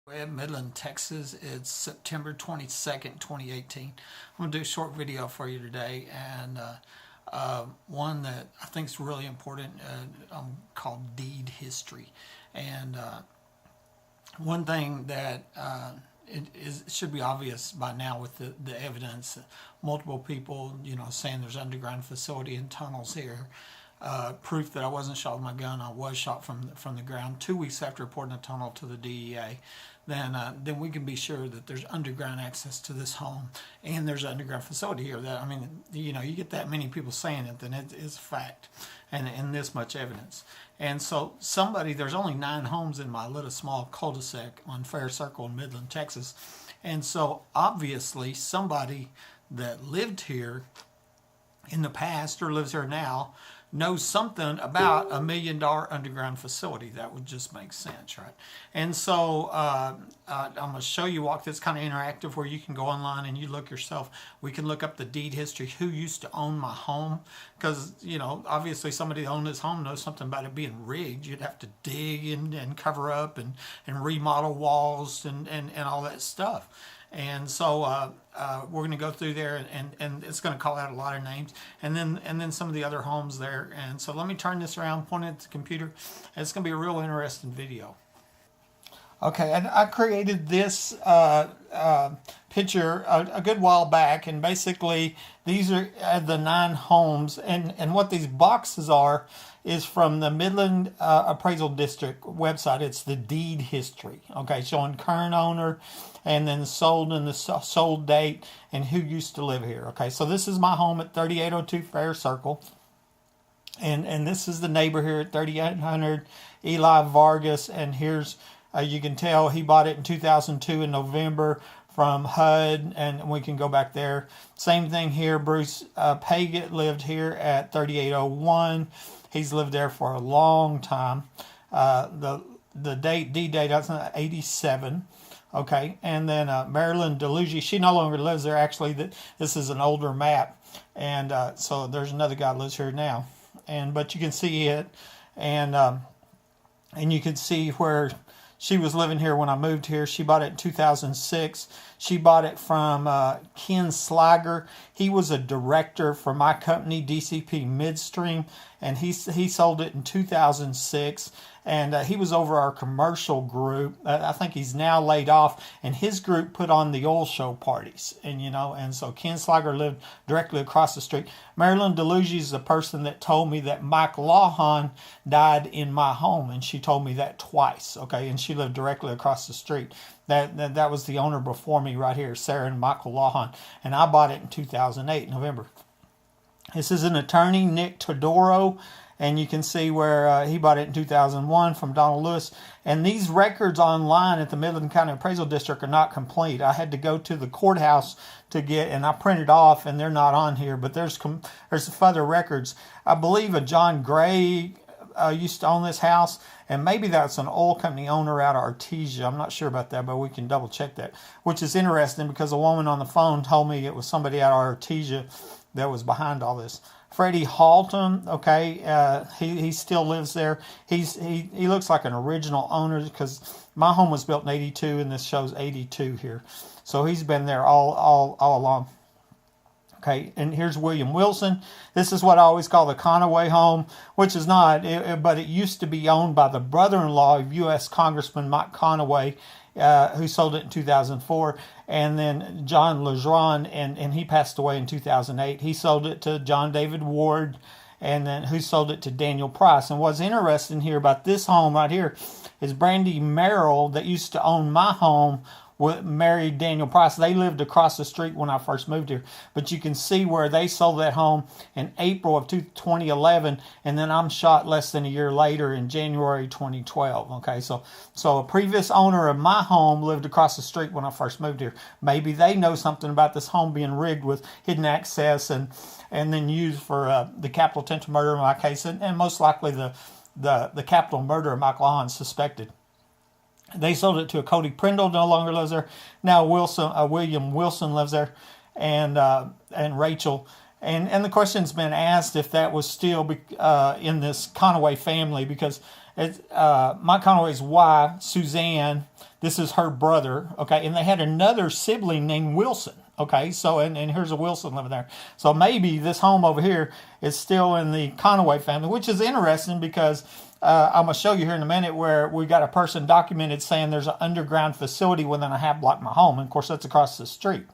Midland, Texas. It's September 22nd, 2018. I'm going to do a short video for you today, and one that I think is really important, called deed history. And one thing that it should be obvious by now with the evidence, multiple people, saying there's underground facility and tunnels here. Proof that I wasn't shot with my gun. I was shot from the ground 2 weeks after reporting the tunnel to the DEA. Then we can be sure that there's underground access to this home, and there's an underground facility here. You get that many people saying it, then it is a fact, and this much evidence. And so there's only 9 homes in my little small cul de sac on Fair Circle in Midland, Texas, and so obviously somebody that lived here in the past or lives here now knows something about $1 million underground facility. That would just make sense, right? And so I'm going to show you, walk this kind of interactive where you can go online and you look yourself. We can look up the deed history, who used to own my home, because obviously somebody that owned this home knows something about it being rigged. You'd have to dig and cover up and remodel walls and all that stuff. And so we're going to go through there, and it's going to call out a lot of names, and then some of the other homes there. And so let me turn this around, point it at the computer, and it's going to be a real interesting video. Okay, and I created this picture a good while back, and basically these are the 9 homes, and what these boxes are is from the Midland Appraisal District website. It's the deed history, okay, showing current owner, and then sold and the sold date, and who used to live here. Okay, so this is my home at 3802 Fair Circle, and this is the neighbor here at 3800 Eli Vargas, and here's you can tell he bought it in 2002 in November from HUD, and we can go back there. Same thing here. Bruce Paget lived here at 3801. He's lived there for a long time. The D-date, that's 87. Okay, and then Marilyn DeLuigi, she no longer lives there. Actually, this is an older map, and so there's another guy that lives here now. But you can see it, and you can see where she was living here when I moved here. She bought it in 2006. She bought it from Ken Slager. He was a director for my company, DCP Midstream, and he sold it in 2006. And he was over our commercial group. I think he's now laid off, and his group put on the oil show parties. And so Ken Slager lived directly across the street. Marilyn DeLuigi is the person that told me that Mike Lawhon died in my home, and she told me that twice. Okay, and she lived directly across the street. That was the owner before me right here, Sarah and Michael Lawhon, and I bought it in 2008, November. This is an attorney, Nick Todoro, and you can see where he bought it in 2001 from Donald Lewis. And these records online at the Midland County Appraisal District are not complete. I had to go to the courthouse to get, and I printed off, and they're not on here, but there's further records. I believe a John Gray used to own this house, and maybe that's an oil company owner out of Artesia. I'm not sure about that, but we can double check that, which is interesting because a woman on the phone told me it was somebody out of Artesia that was behind all this. Freddie Halton, okay, he still lives there. He looks like an original owner because my home was built in 82, and this shows 82 here. So he's been there all along. Okay, and here's William Wilson. This is what I always call the Conaway home, which is not, but it used to be owned by the brother-in-law of U.S. Congressman Mike Conaway, who sold it in 2004, and then John Lejeune, and he passed away in 2008. He sold it to John David Ward, and then who sold it to Daniel Price. And what's interesting here about this home right here is Brandy Merrill, that used to own my home, married Daniel Price. They lived across the street when I first moved here. But you can see where they sold that home in April of 2011, and then I'm shot less than a year later in January 2012. Okay, so a previous owner of my home lived across the street when I first moved here. Maybe they know something about this home being rigged with hidden access and then used for the capital attempted murder in my case, and most likely the capital murder of Mike Lawhon suspected. They sold it to a Cody Prindle, no longer lives there. Now William Wilson lives there, and Rachel. And the question's been asked if that was still in this Conaway family, because Mike Conaway's wife, Suzanne, This is her brother, okay? And they had another sibling named Wilson, okay? So, and here's a Wilson living there. So maybe this home over here is still in the Conaway family, which is interesting because I'm going to show you here in a minute where we got a person documented saying there's an underground facility within a half block of my home. And of course, that's across the street.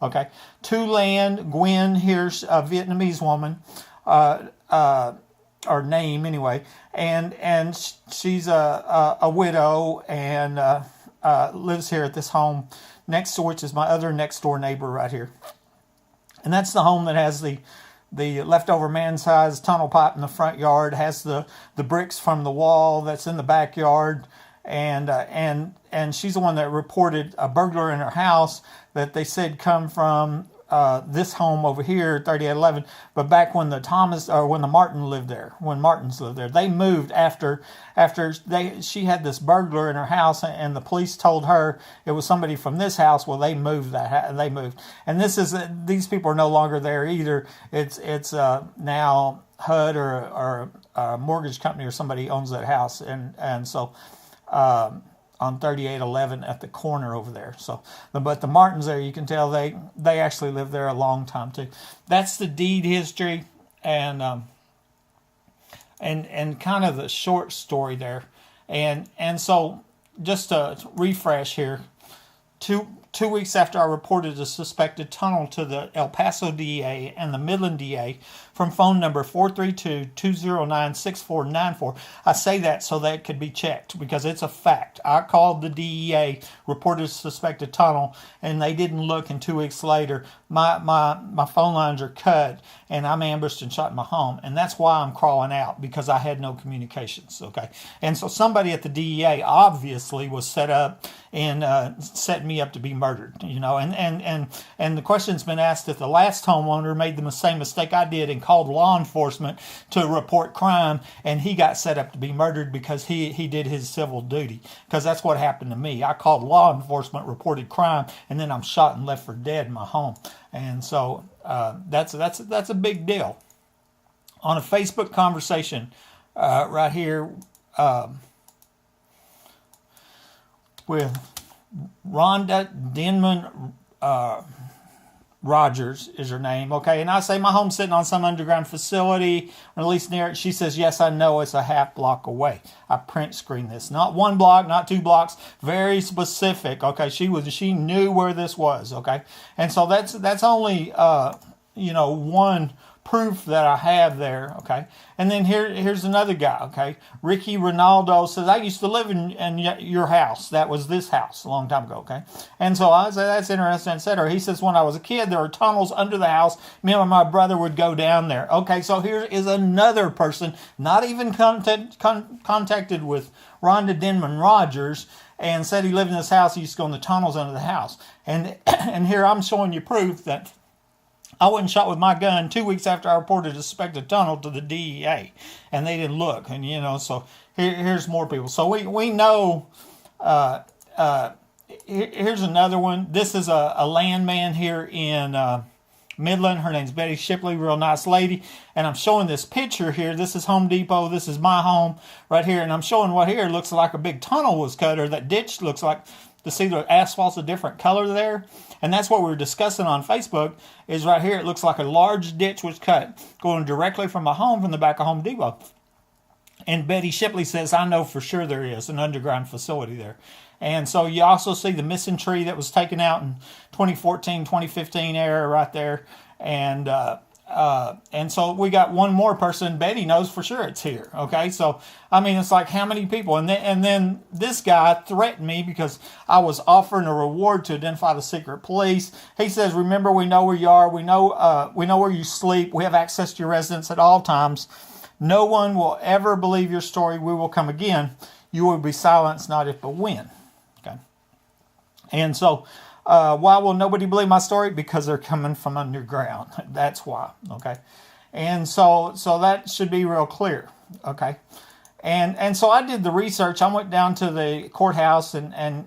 Okay. Lan Gwen, here's a Vietnamese woman, or name anyway. And she's a widow and lives here at this home next door, which is my other next door neighbor right here. And that's the home that has the leftover man-sized tunnel pipe in the front yard, has the bricks from the wall that's in the backyard, and she's the one that reported a burglar in her house that they said come from this home over here, 3811. But back when when the Martins lived there, they moved after she had this burglar in her house, and the police told her it was somebody from this house. Well, they moved, and these people are no longer there either. It's now HUD or a mortgage company or somebody owns that house, and so. On 3811 at the corner over there. So, but the Martins there, you can tell they actually lived there a long time too. That's the deed history and kind of the short story there. And so just to refresh here, two weeks after I reported a suspected tunnel to the El Paso DEA and the Midland DA from phone number 432-209-6494. I say that so that it could be checked because it's a fact. I called the DEA, reported a suspected tunnel, and they didn't look, and 2 weeks later my phone lines are cut and I'm ambushed and shot in my home. And that's why I'm crawling out, because I had no communications, okay? And so somebody at the DEA obviously was set up and set me up to be murdered, and the question's been asked if the last homeowner made the same mistake I did and called law enforcement to report crime, and he got set up to be murdered because he did his civil duty, because that's what happened to me. I called law enforcement, reported crime, and then I'm shot and left for dead in my home. And so that's a big deal. On a Facebook conversation right here with Rhonda Denman Rogers is her name, okay? And I say my home's sitting on some underground facility, or at least near it. She says, yes, I know, it's a half block away. I print screen this. Not 1 block, not 2 blocks, very specific, okay? She knew where this was, okay? And so that's only, one proof that I have there, okay? And then here's another guy, okay? Ricky Ronaldo says, I used to live in your house. That was this house a long time ago, okay? And so I say, that's interesting, etc. He says, when I was a kid, there were tunnels under the house. Me and my brother would go down there. Okay, so here is another person, not even contacted with Rhonda Denman Rogers, and said he lived in this house. He used to go in the tunnels under the house. And here I'm showing you proof that I wasn't shot with my gun 2 weeks after I reported a suspected tunnel to the DEA, and they didn't look. And so here's more people. So we know. Here's another one. This is a landman here in Midland. Her name's Betty Shipley, real nice lady. And I'm showing this picture here. This is Home Depot. This is my home right here, and I'm showing what here looks like a big tunnel was cut, or that ditch looks like. To see the asphalt's a different color there. And that's what we were discussing on Facebook, is right here. It looks like a large ditch was cut going directly from my home from the back of Home Depot. And Betty Shipley says, I know for sure there is an underground facility there. And so you also see the missing tree that was taken out in 2014, 2015 era right there. And so we got one more person. Betty knows for sure it's here. Okay, so I mean, it's like how many people? And then this guy threatened me because I was offering a reward to identify the secret police. He says, "Remember, we know where you are. We know where you sleep. We have access to your residence at all times. No one will ever believe your story. We will come again. You will be silenced, not if but when." Okay, and so. Why will nobody believe my story? Because they're coming from underground. That's why. Okay. And so that should be real clear. Okay. And so I did the research. I went down to the courthouse and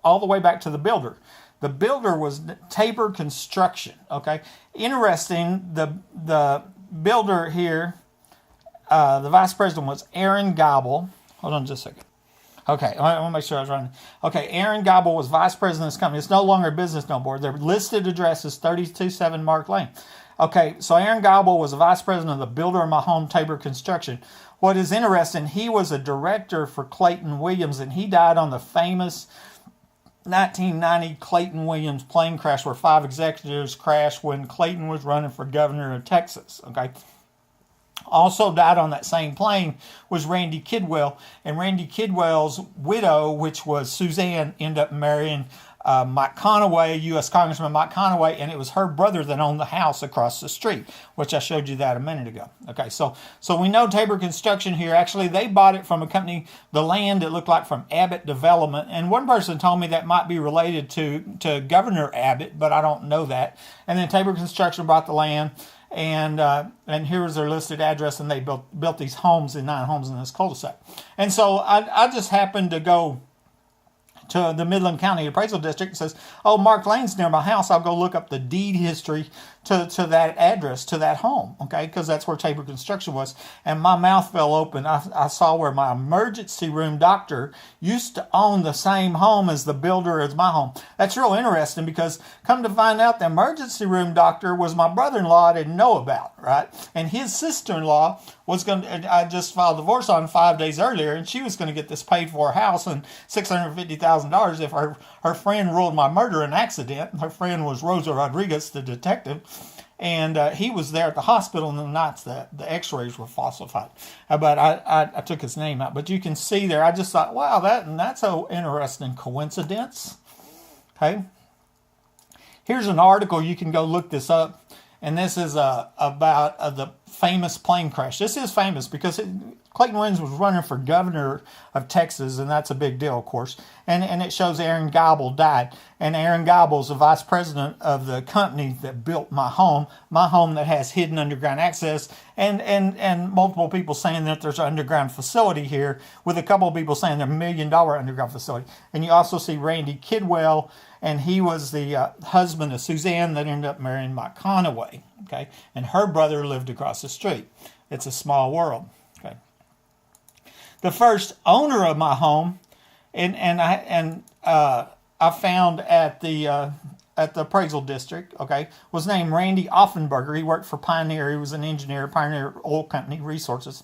all the way back to the builder. The builder was Tabor Construction. Okay. Interesting. The builder here, the vice president was Aaron Gobble. Hold on just a second. Okay, I want to make sure I was running. Okay, Arron Gobble was vice president of this company. It's no longer a business no more. Their listed address is 327 Mark Lane. Okay, so Arron Gobble was the vice president of the builder of my home, Tabor Construction. What is interesting, he was a director for Clayton Williams, and he died on the famous 1990 Clayton Williams plane crash where 5 executives crashed when Clayton was running for governor of Texas. Okay. Also died on that same plane was Randy Kidwell, and Randy Kidwell's widow, which was Suzanne, ended up marrying Mike Conaway, U.S. Congressman Mike Conaway, and it was her brother that owned the house across the street, which I showed you that a minute ago. Okay, so we know Tabor Construction here. Actually, they bought it from a company, the land it looked like from Abbott Development, and one person told me that might be related to Governor Abbott, but I don't know that. And then Tabor Construction bought the land. And here's their listed address, and they built these homes, 9 homes in this cul de sac. And so I just happened to go to the Midland County Appraisal District and says, oh, Mark Lane's near my house. I'll go look up the deed history to that address, to that home, okay, because that's where Tabor Construction was. And my mouth fell open. I saw where my emergency room doctor used to own the same home as the builder as my home. That's real interesting because come to find out, the emergency room doctor was my brother-in-law I didn't know about, right? And his sister-in-law was going to, I just filed divorce on 5 days earlier, and she was going to get this paid for house and $650,000 if her friend ruled my murder an accident. Her friend was Rosa Rodriguez, the detective, and he was there at the hospital in the nights that the x-rays were falsified. But I took his name out. But you can see there, I just thought, wow, that's an interesting coincidence. Okay. Here's an article. You can go look this up. And this is about the famous plane crash. This is famous because Clayton Williams was running for governor of Texas, and that's a big deal, of course. And it shows Arron Gobble died. And Arron Gobble is the vice president of the company that built my home that has hidden underground access, and multiple people saying that there's an underground facility here, with a couple of people saying there's $1 million underground facility. And you also see Randy Kidwell, and he was the husband of Suzanne that ended up marrying Mike Conaway, okay? And her brother lived across the street. It's a small world, okay? The first owner of my home, I found at the appraisal district, okay, was named Randy Offenberger. He worked for Pioneer. He was an engineer, Pioneer Oil Company Resources.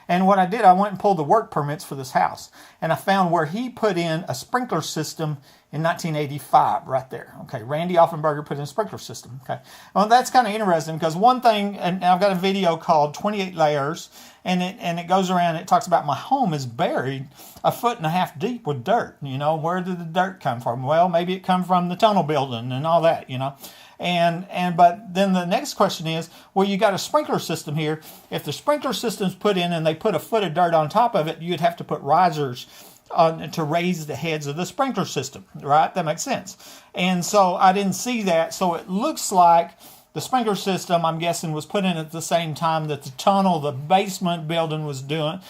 And what I did, I went and pulled the work permits for this house, and I found where he put in a sprinkler system in 1985, right there. Okay, Randy Offenberger put in a sprinkler system. Okay, well, that's kind of interesting because one thing, and I've got a video called 28 Layers, and it goes around. It talks about my home is buried 1.5 feet deep with dirt. You know, where did the dirt come from? Well, maybe it come from the tunnel building and all that. You know. But then the next question is, well, you got a sprinkler system here. If the sprinkler system's put in and they put a foot of dirt on top of it, you'd have to put risers on to raise the heads of the sprinkler system, right? That makes sense. And so I didn't see that. So it looks like the sprinkler system, I'm guessing, was put in at the same time that the tunnel, the basement building was going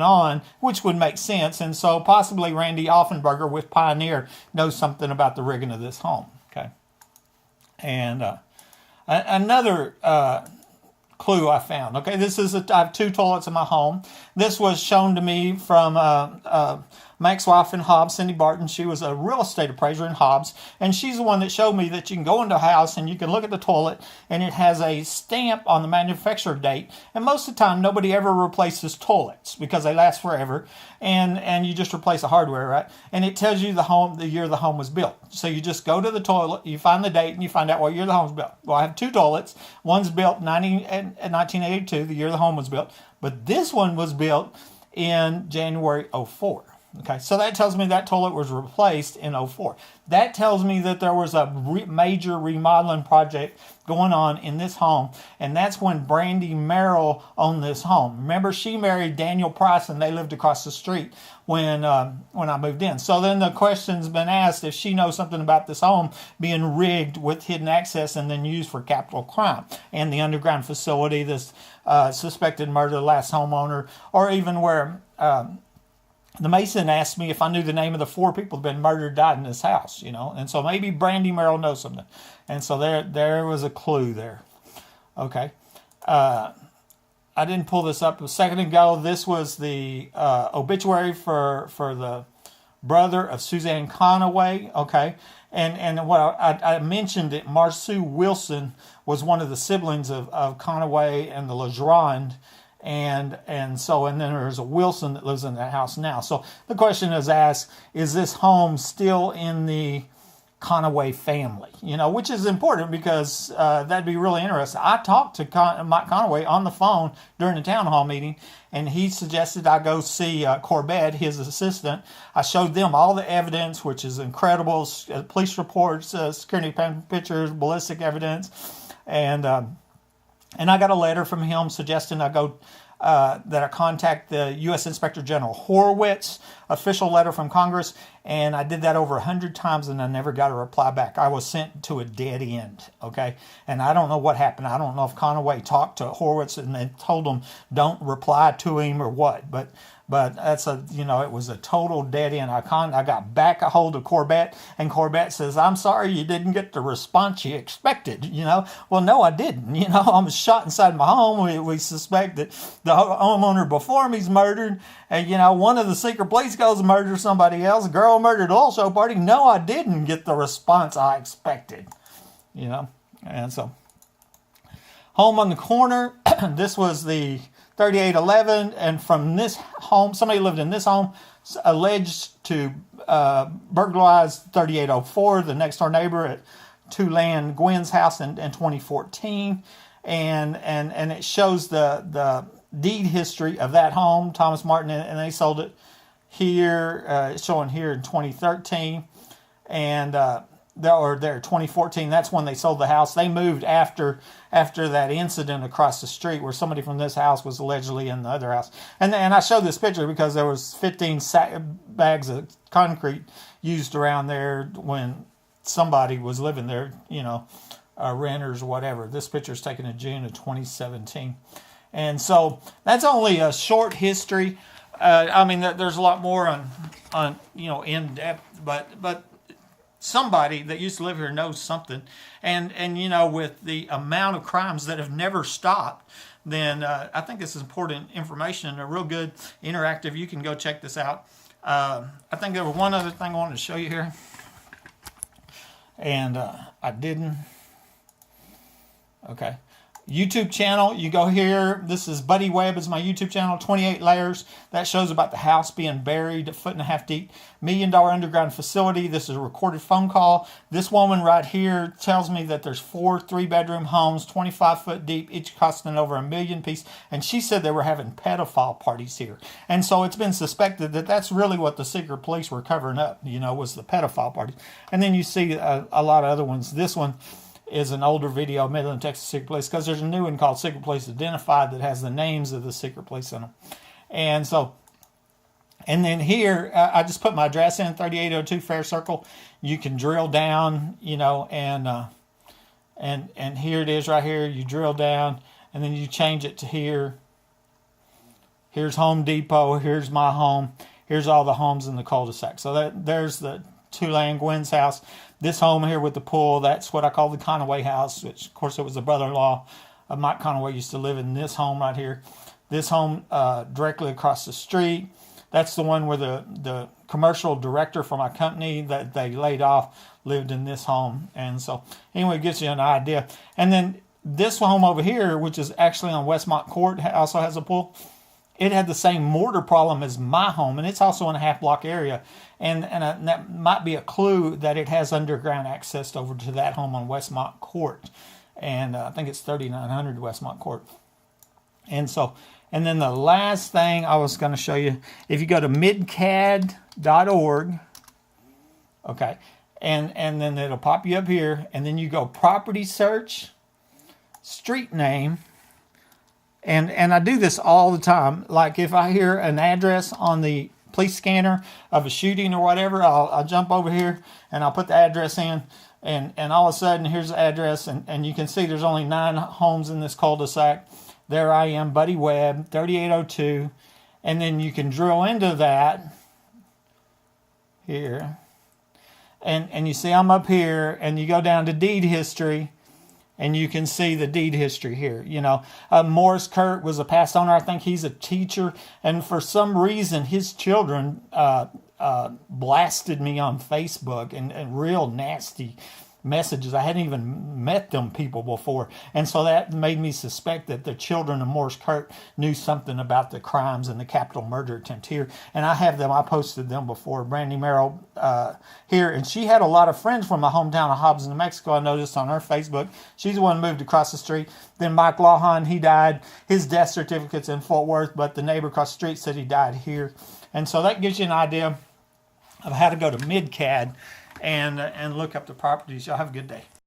on, which would make sense. And so possibly Randy Offenberger with Pioneer knows something about the rigging of this home. Okay. And another clue I found. Okay, I have 2 toilets in my home. This was shown to me from my ex-wife in Hobbs, Cindy Barton. She was a real estate appraiser in Hobbs, and she's the one that showed me that you can go into a house and you can look at the toilet, and it has a stamp on the manufacturer date. And most of the time, nobody ever replaces toilets because they last forever, and you just replace the hardware, right? And it tells you the year the home was built. So you just go to the toilet, you find the date, and you find out what year the home was built. Well, I have 2 toilets. One's built in 1982, the year the home was built, but this one was built in January 04. Okay, so that tells me that toilet was replaced in 04. That tells me that there was a major remodeling project going on in this home, and that's when Brandy Merrill owned this home. Remember, she married Daniel Price, and they lived across the street when I moved in. So then the question's been asked if she knows something about this home being rigged with hidden access and then used for capital crime, and the underground facility, this suspected murder of the last homeowner, or even where the Mason asked me if I knew the name of the 4 people who'd been murdered, died in this house, you know. And so maybe Brandy Merrill knows something. And so there was a clue there. Okay. I didn't pull this up a second ago. This was the obituary for the brother of Suzanne Conaway. Okay, and what I mentioned that Marsu Wilson was one of the siblings of Conaway and the Legrand. And then there's a Wilson that lives in that house now. So the question is asked, is this home still in the Conaway family? Which is important because that'd be really interesting. I talked to Mike Conaway on the phone during the town hall meeting, and he suggested I go see Corbett, his assistant. I showed them all the evidence, which is incredible, police reports, security pictures, ballistic evidence, and I got a letter from him suggesting I go that I contact the U.S. Inspector General Horowitz, official letter from Congress, and I did that over 100 times, and I never got a reply back. I was sent to a dead end, okay? And I don't know what happened. I don't know if Conaway talked to Horowitz and they told him don't reply to him or what, but that's it was a total dead end. I got back a hold of Corbett, and Corbett says, I'm sorry you didn't get the response you expected, Well, no, I didn't, I was shot inside my home. We suspect that the homeowner before me's murdered, and, one of the secret police goes and murders somebody else. A girl murdered at oil show party. No, I didn't get the response I expected, and so home on the corner. This was the 3811, and from this home, somebody lived in this home, alleged to burglarize 3804, the next door neighbor at Tulane Gwynn's house in 2014, and it shows the deed history of that home, Thomas Martin, and they sold it here, showing here in 2013, and or there 2014. That's when they sold the house. They moved after that incident across the street where somebody from this house was allegedly in the other house. And I showed this picture because there was 15 bags of concrete used around there when somebody was living there, renters or whatever. This picture is taken in June of 2017. And so that's only a short history. There's a lot more on in depth, but somebody that used to live here knows something, and with the amount of crimes that have never stopped, then I think this is important information and a real good interactive. You can go check this out. I think there was one other thing I wanted to show you here, and I didn't. Okay. YouTube channel, you go here. This is Buddy Webb, is my YouTube channel, 28 layers. That shows about the house being buried a 1.5 foot deep. $1 million underground facility. This is a recorded phone call. This woman right here tells me that there's 4 3-bedroom homes, 25 foot deep, each costing over $1 million apiece. And she said they were having pedophile parties here. And so it's been suspected that that's really what the secret police were covering up, was the pedophile parties. And then you see a lot of other ones. This one is an older video, Midland, Texas Secret Police, because there's a new one called Secret Police Identified that has the names of the secret police in them. And so, and then here, I just put my address in, 3802 Fair Circle. You can drill down, and here it is right here. You drill down, and then you change it to here. Here's Home Depot. Here's my home. Here's all the homes in the Cul de Sac. So there's the Tulane Gwynn's house. This home here with the pool, that's what I call the Conaway house, which, of course, it was the brother-in-law of Mike Conaway used to live in this home right here. This home directly across the street, that's the one where the commercial director for my company that they laid off lived in this home. And so, anyway, it gives you an idea. And then this home over here, which is actually on Westmont Court, also has a pool. It had the same mortar problem as my home, and it's also in a half-block area. And that might be a clue that it has underground access over to that home on Westmont Court. And I think it's 3900 Westmont Court. And so, and then the last thing I was going to show you, if you go to midcad.org, okay, and then it'll pop you up here, and then you go property search, street name, and I do this all the time. Like if I hear an address on the police scanner of a shooting or whatever, I'll jump over here and I'll put the address in, and all of a sudden here's the address, and you can see there's only 9 homes in this cul-de-sac. There I am, Buddy Webb, 3802, and then you can drill into that here, and you see I'm up here, and you go down to deed history, and you can see the deed history here. Morris Kurt was a past owner. I think he's a teacher, and for some reason his children blasted me on Facebook and real nasty messages. I hadn't even met them people before, and so that made me suspect that the children of Morris Kurt knew something about the crimes and the capital murder attempt here. And I have them. I posted them before. Brandy Merrill here, and she had a lot of friends from my hometown of Hobbs, New Mexico. I noticed on her Facebook. She's the one who moved across the street. Then Mike Lawhon, he died. His death certificate's in Fort Worth, but the neighbor across the street said he died here. And so that gives you an idea of how to go to MidCAD and look up the properties. Y'all have a good day.